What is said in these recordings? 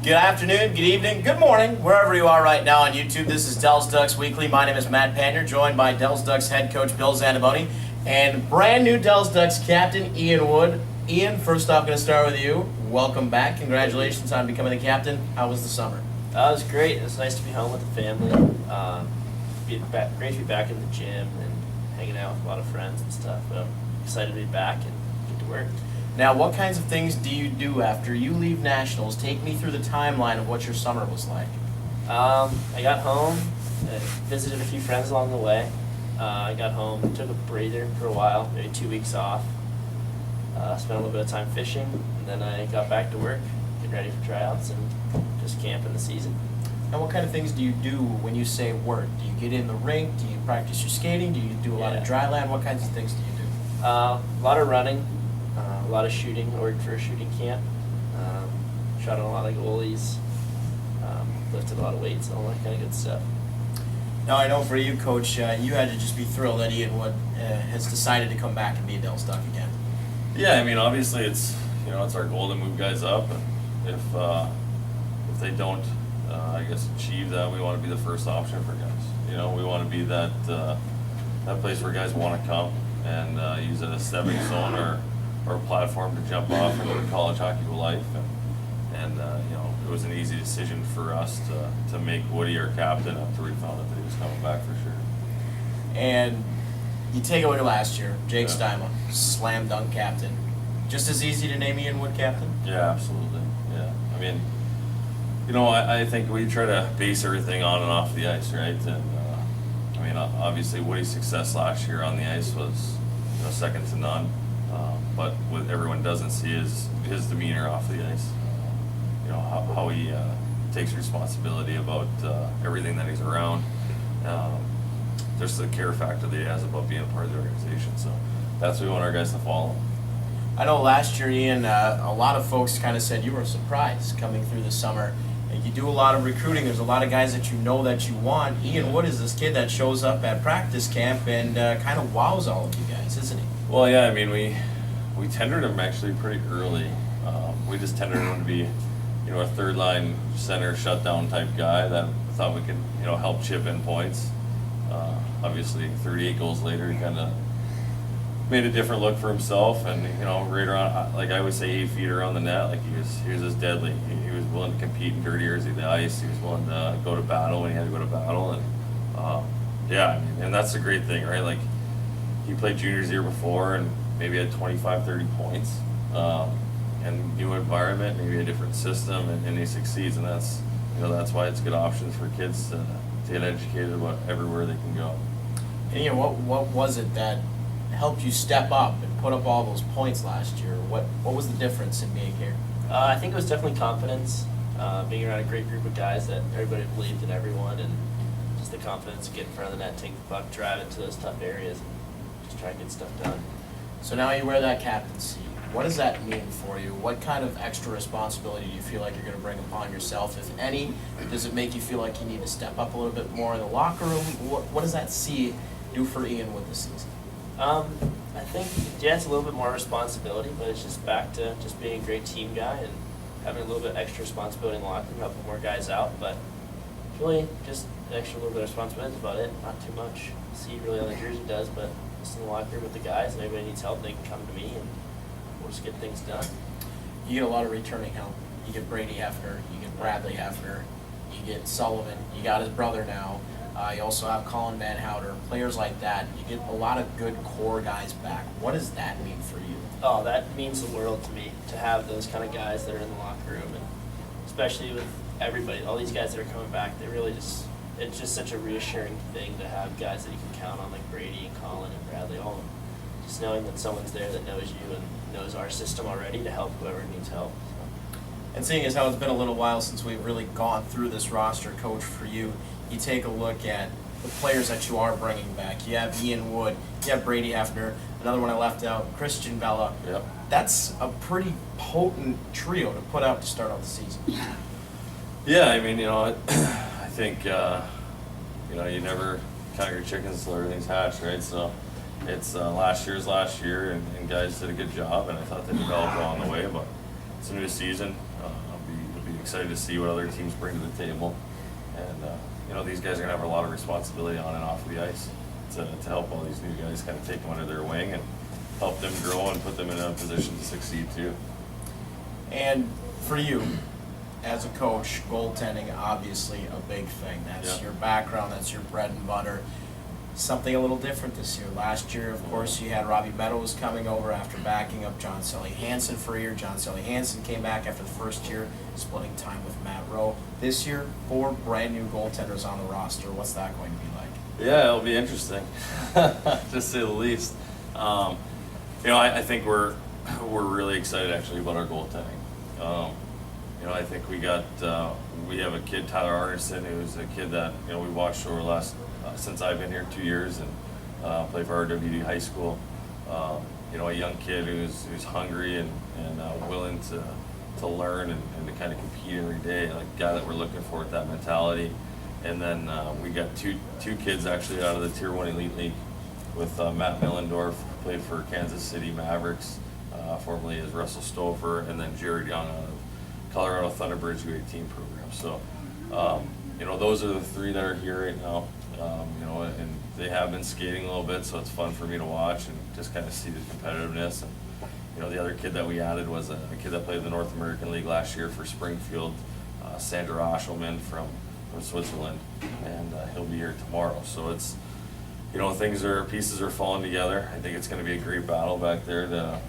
Good afternoon, good evening, good morning, wherever you are right now on YouTube. This is Dell's Ducks Weekly. My name is Matt Panure, joined by Dell's Ducks head coach Bill Zaniboni and brand new Dell's Ducks captain Ian Wood. Ian, first off, going to start with you. Welcome back. Congratulations on becoming the captain. How was the summer? It was great. It was nice to be home with the family. Great to be back in the gym and hanging out with a lot of friends and stuff. But I'm excited to be back and get to work. Now, what kinds of things do you do after you leave Nationals? Take me through the timeline of what your summer was like. I got home, visited a few friends along the way. I got home, took a breather for a while, maybe 2 weeks off. Spent a little bit of time fishing, and then I got back to work, getting ready for tryouts and just camping the season. And what kind of things do you do when you say work? Do you get in the rink? Do you practice your skating? Do you do a lot of dry land? What kinds of things do you do? A lot of running, a lot of shooting. I worked for a shooting camp. Shot on a lot of goalies, lifted a lot of weights, all that kind of good stuff. Now, I know for you, Coach, you had to just be thrilled that Ian Wood has decided to come back and be a Dell's Duck again. Yeah, I mean, obviously it's it's our goal to move guys up, and if they don't, I guess achieve that, we want to be the first option for guys. We want to be that place where guys want to come and use it as a stepping stone or a platform to jump off into college hockey life. And it was an easy decision for us to make Woody our captain after we found out that he was coming back for sure. And you take away last year, Jake Steima, slam dunk captain. Just as easy to name Ian Wood captain? Yeah, absolutely. Yeah, I mean, I think we try to base everything on and off the ice, right? And I mean, obviously Woody's success last year on the ice was second to none. But what everyone doesn't see is his demeanor off the ice. How he takes responsibility about everything that he's around. Just the care factor that he has about being a part of the organization. So that's what we want our guys to follow. I know last year, Ian, a lot of folks kind of said you were surprised coming through the summer. And you do a lot of recruiting. There's a lot of guys that you know that you want. Ian Wood is this kid that shows up at practice camp and kind of wows all of you guys, isn't he? Well, yeah, I mean, we tendered him actually pretty early. We just tendered him to be a third line center shutdown type guy that thought we could help chip in points. Obviously 38 goals later, he kind of made a different look for himself, and right around, like I would say, 8 feet around the net, like he was just deadly. He was willing to compete in dirty areas of the ice. He was willing to go to battle when he had to go to battle, and I mean, and that's the great thing, right? Like he played juniors the year before and maybe had 25-30 points. And new environment, maybe a different system, and he succeeds, and that's why it's good options for kids to get educated about everywhere they can go. And what was it that helped you step up and put up all those points last year? What was the difference in being here? I think it was definitely confidence, being around a great group of guys that everybody believed in everyone, and just the confidence to get in front of the net, take the puck, drive into those tough areas, and just try and get stuff done. So now you wear that captaincy. What does that mean for you? What kind of extra responsibility do you feel like you're going to bring upon yourself, if any? Does it make you feel like you need to step up a little bit more in the locker room? What does that do for Ian Wood this season? I think, it's a little bit more responsibility, but it's just back to just being a great team guy and having a little bit extra responsibility in the locker room, helping more guys out. But it's really just an extra little bit of responsibility is about it, not too much. See really how the jersey does, but just in the locker room with the guys, and everybody needs help, they can come to me, and we'll just get things done. You get a lot of returning help. You get Brady Hefner, you get Bradley Hefner, you get Sullivan, you got his brother now. You also have Colin Van Houter, players like that. You get a lot of good core guys back. What does that mean for you? Oh, that means the world to me, to have those kind of guys that are in the locker room, and especially with everybody, all these guys that are coming back, it's just such a reassuring thing to have guys that you can count on, like Brady and Colin and Bradley, all of them. Just knowing that someone's there that knows you and knows our system already to help whoever needs help. So. And seeing as how it's been a little while since we've really gone through this roster, Coach, for you take a look at the players that you are bringing back. You have Ian Wood, you have Brady Hefner, another one I left out, Christian Bella. Yep. That's a pretty potent trio to put out to start off the season. Yeah, I mean, I think, you never count your chickens until everything's hatched, right? So it's last year, and guys did a good job, and I thought they developed along the way, but it's a new season. It'll be excited to see what other teams bring to the table. And, these guys are going to have a lot of responsibility on and off of the ice to help all these new guys kind of take them under their wing and help them grow and put them in a position to succeed too. And for you, as a coach, goaltending, obviously a big thing. That's your background, that's your bread and butter. Something a little different this year. Last year, of course, you had Robbie Meadows coming over after backing up John Selly Hansen for a year. John Selly Hansen came back after the first year, splitting time with Matt Rowe. This year, 4 brand new goaltenders on the roster. What's that going to be like? Yeah, it'll be interesting, to say the least. I think we're really excited actually about our goaltending. I think we have a kid, Tyler Arneson, who's a kid that we watched over the last since I've been here 2 years and played for RWD High School. A young kid who's hungry and willing to learn and to kind of compete every day, like a guy that we're looking for with that mentality. And then we got two kids actually out of the Tier 1 Elite League with Matt Millendorf, who played for Kansas City Mavericks, formerly as Russell Stouffer, and then Jared Young out of Colorado Thunderbirds U18 program. So, those are the 3 that are here right now. And they have been skating a little bit, so it's fun for me to watch and just kind of see the competitiveness. And the other kid that we added was a kid that played in the North American League last year for Springfield, Sandra Aschelman from Switzerland, and he'll be here tomorrow. So it's, pieces are falling together. I think it's going to be a great battle back there to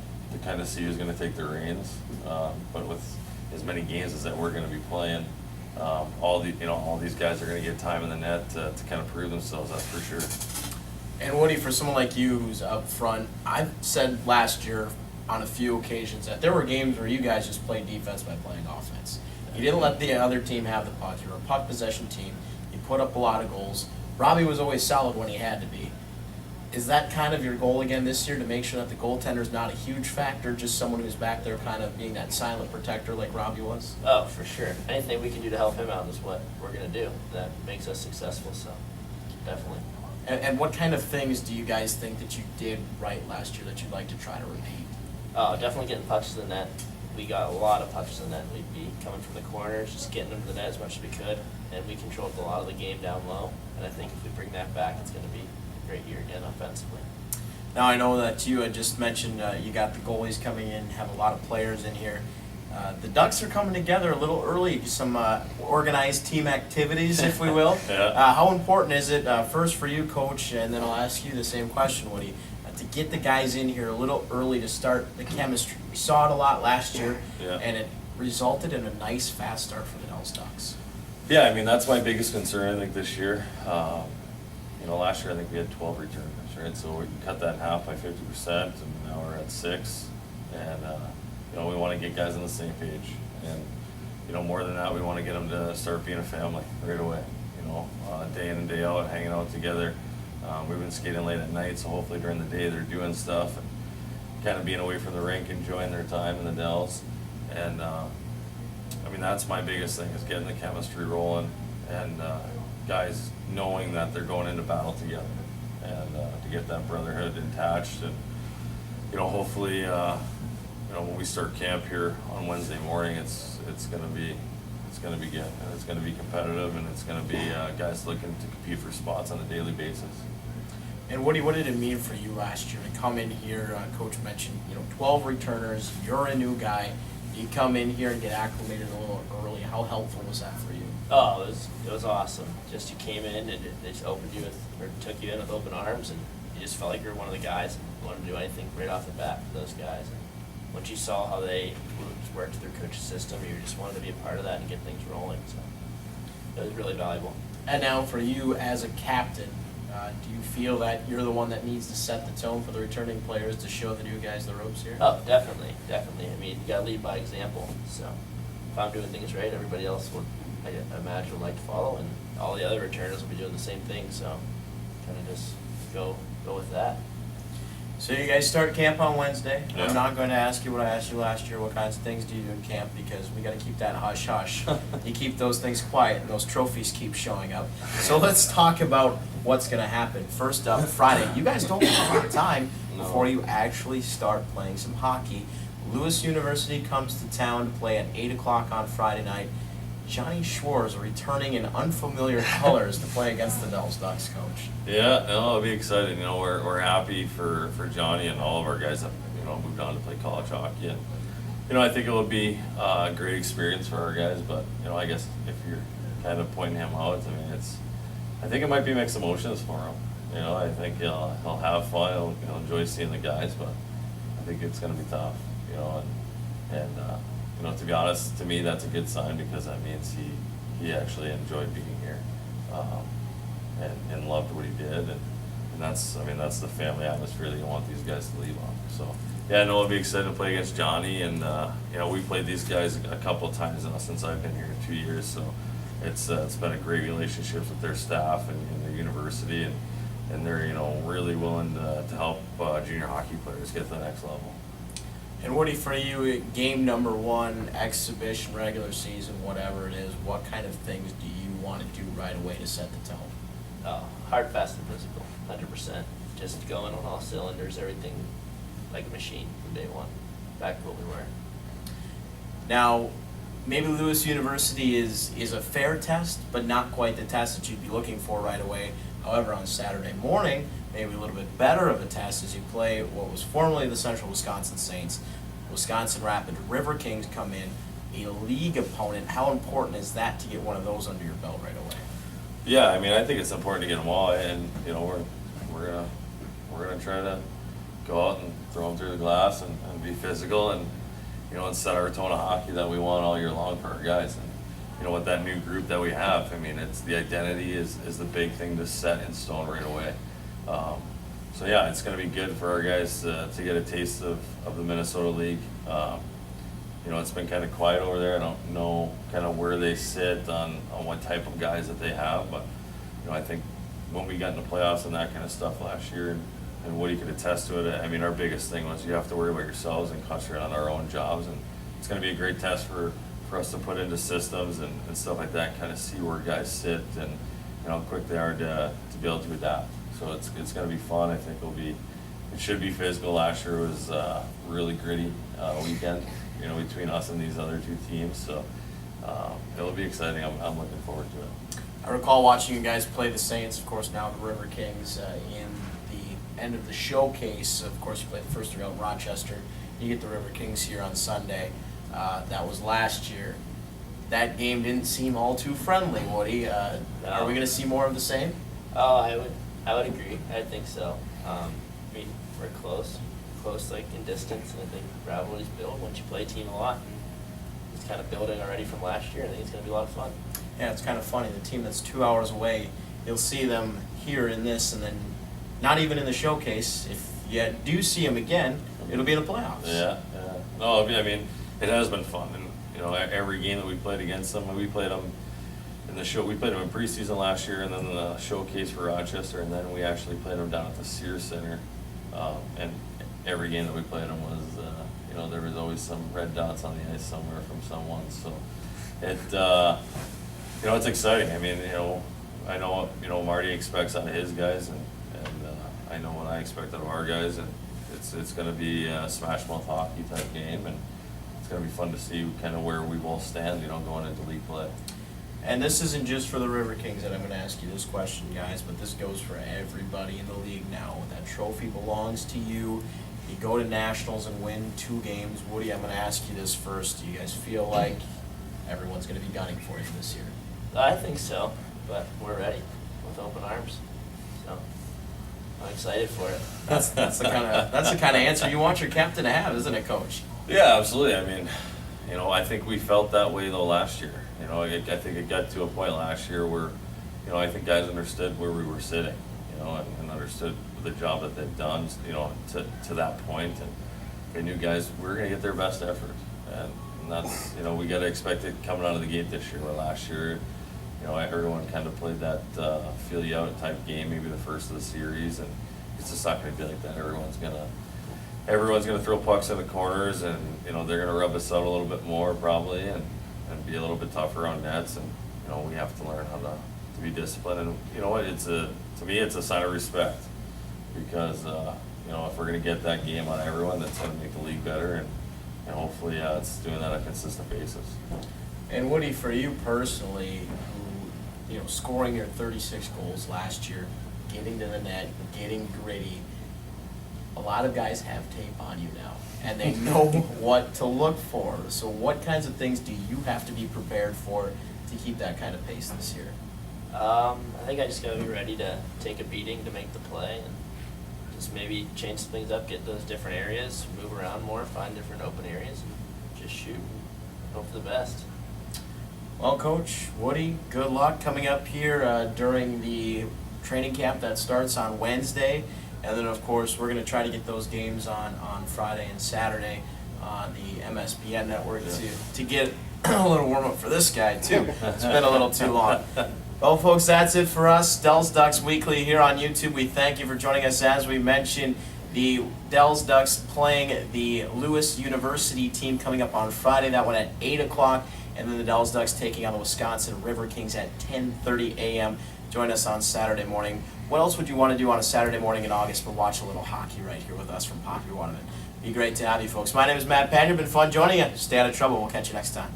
kind of see who's going to take the reins. But with as many games as that we're going to be playing, all these guys are going to get time in the net to kind of prove themselves. That's for sure. And Woody, for someone like you who's up front, I've said last year on a few occasions that there were games where you guys just played defense by playing offense. You didn't let the other team have the puck. You were a puck possession team. You put up a lot of goals. Robbie was always solid when he had to be. Is that kind of your goal again this year, to make sure that the goaltender's not a huge factor, just someone who's back there kind of being that silent protector like Robbie was? Oh, for sure. Anything we can do to help him out is what we're going to do. That makes us successful, so definitely. And what kind of things do you guys think that you did right last year that you'd like to try to repeat? Oh, definitely getting pucks to the net. We got a lot of pucks to the net. We'd be coming from the corners, just getting them to the net as much as we could, and we controlled a lot of the game down low. And I think if we bring that back, it's going to be a great year again offensively. Now, I know that you had just mentioned you got the goalies coming in, have a lot of players in here. The Ducks are coming together a little early, some organized team activities, if we will. Yeah. How important is it, first for you, Coach, and then I'll ask you the same question, Woody, to get the guys in here a little early to start the chemistry? We saw it a lot last year, and it resulted in a nice, fast start for the Dells Ducks. Yeah, I mean, that's my biggest concern, I think, this year. Last year I think we had 12 returners, right? So we cut that in half by 50%, and now we're at 6. And, we want to get guys on the same page. And, more than that, we want to get them to start being a family right away. Day in and day out, hanging out together. We've been skating late at night, so hopefully during the day they're doing stuff and kind of being away from the rink, enjoying their time in the Dells. And, that's my biggest thing, is getting the chemistry rolling and guys knowing that they're going into battle together, and to get that brotherhood attached. And, hopefully, when we start camp here on Wednesday morning, it's going to be good, and it's going to be competitive, and it's going to be guys looking to compete for spots on a daily basis. And Woody, what did it mean for you last year to come in here? Coach mentioned, 12 returners. You're a new guy. You come in here and get acclimated a little early. How helpful was that for you? Oh, it was awesome. Just you came in and they just opened you took you in with open arms, and you just felt like you were one of the guys and wanted to do anything right off the bat for those guys. And once you saw how they worked through their coach's system, you just wanted to be a part of that and get things rolling. So it was really valuable. And now for you as a captain, do you feel that you're the one that needs to set the tone for the returning players to show the new guys the ropes here? Oh, definitely. I mean, you got to lead by example. So if I'm doing things right, everybody else would, I imagine, would like to follow, and all the other returners will be doing the same thing. So kind of just go with that. So you guys start camp on Wednesday. Yeah. I'm not going to ask you what I asked you last year. What kinds of things do you do in camp? Because we got to keep that hush hush. You keep those things quiet, and those trophies keep showing up. So let's talk about what's going to happen. First up, Friday. You guys don't have a lot of time before you actually start playing some hockey. Lewis University comes to town to play at 8 o'clock on Friday night. Johnny Schwartz returning in unfamiliar colors to play against the Dells Ducks, Coach. Yeah, no, it'll be exciting. We're happy for Johnny and all of our guys that moved on to play college hockey. And I think it will be a great experience for our guys. But I guess if you're kind of pointing him out, I think it might be mixed emotions for him. I think he'll have fun. He'll enjoy seeing the guys, but I think it's going to be tough. To be honest, to me that's a good sign because that means he actually enjoyed being here, and loved what he did, and that's the family atmosphere that you want these guys to leave on. So yeah, no, I'll be excited to play against Johnny, and we played these guys a couple of times now since I've been here 2 years, so it's been a great relationship with their staff and their university, and they're really willing to help junior hockey players get to the next level. And Woody, for you, game number 1, exhibition, regular season, whatever it is, what kind of things do you want to do right away to set the tone? Hard, fast, and physical, 100%. Just going on all cylinders, everything like a machine from day one, back to what we were. Now, maybe Lewis University is a fair test, but not quite the test that you'd be looking for right away. However, on Saturday morning, maybe a little bit better of a test as you play what was formerly the Central Wisconsin Saints. Wisconsin Rapid River Kings come in, a league opponent. How important is that to get one of those under your belt right away? Yeah, I think it's important to get them all, and we're gonna try to go out and throw them through the glass and be physical and set our tone of hockey that we want all year long for our guys. And with that new group that we have, it's the identity is the big thing to set in stone right away. So yeah, it's going to be good for our guys to get a taste of the Minnesota League. It's been kind of quiet over there. I don't know kind of where they sit on what type of guys that they have, but I think when we got in the playoffs and that kind of stuff last year, and Woody could attest to it, our biggest thing was you have to worry about yourselves and concentrate on our own jobs, and it's going to be a great test for us to put into systems and stuff like that, kind of see where guys sit and how quick they are to be able to adapt. So it's going to be fun. I think it should be physical. Last year was a really gritty weekend, between us and these other 2 teams. So it'll be exciting. I'm looking forward to it. I recall watching you guys play the Saints, of course now the River Kings, in the end of the showcase. Of course you played the first 3 out in Rochester. You get the River Kings here on Sunday. That was last year. That game didn't seem all too friendly, Woody. No. Are we going to see more of the same? Oh, I would agree. I think so. We're close like in distance, and I think rivalries build once you play a team a lot. And it's kind of building already from last year. I think it's going to be a lot of fun. Yeah, it's kind of funny. The team that's 2 hours away, you'll see them here in this, and then not even in the showcase. If you do see them again, it'll be in the playoffs. Yeah. No, it has been fun, and every game that we played against them, we played them in the show. We played them in preseason last year, and then the showcase for Rochester, and then we actually played them down at the Sears Center. And every game that we played them was, there was always some red dots on the ice somewhere from someone. So it's exciting. I know what Marty expects out of his guys, and I know what I expect out of our guys, and it's going to be a smash mouth hockey type game, and it's going to be fun to see kind of where we both stand, going into league play. And this isn't just for the River Kings that I'm going to ask you this question, guys, but this goes for everybody in the league now. That trophy belongs to you. You go to nationals and win 2 games. Woody, I'm going to ask you this first. Do you guys feel like everyone's going to be gunning for you this year? I think so, but we're ready with open arms. So I'm excited for it. That's the kind of answer you want your captain to have, isn't it, Coach? Yeah, absolutely. I think we felt that way though last year. I think it got to a point last year where, I think guys understood where we were sitting, and understood the job that they've done, to that point, and they knew guys were going to get their best effort, and that's, we got to expect it coming out of the gate this year. Where last year, everyone kind of played that feel you out type game, maybe the first of the series, and it's just not going to be like that. Everyone's gonna throw pucks in the corners, and they're gonna rub us out a little bit more probably, and be a little bit tougher on nets, and we have to learn how to be disciplined. And to me it's a sign of respect, because if we're gonna get that game on everyone, that's gonna make the league better, and hopefully it's doing that on a consistent basis. And Woody, for you personally, who, scoring your 36 goals last year, getting to the net, getting gritty, a lot of guys have tape on you now, and they know what to look for. So what kinds of things do you have to be prepared for to keep that kind of pace this year? I think I just gotta be ready to take a beating to make the play and just maybe change some things up, get those different areas, move around more, find different open areas, and just shoot and hope for the best. Well, Coach Woody, good luck coming up here during the training camp that starts on Wednesday. And then, of course, we're going to try to get those games on Friday and Saturday on the MSPN network to get a little warm-up for this guy, too. It's been a little too long. Well, folks, that's it for us. Dells Ducks Weekly here on YouTube. We thank you for joining us. As we mentioned, the Dells Ducks playing the Lewis University team coming up on Friday. That one at 8 o'clock. And then the Dells Ducks taking on the Wisconsin River Kings at 10:30 a.m. Join us on Saturday morning. What else would you want to do on a Saturday morning in August but watch a little hockey right here with us from Poppy Waterman? Be great to have you folks. My name is Matt Panure. Been fun joining you. Stay out of trouble. We'll catch you next time.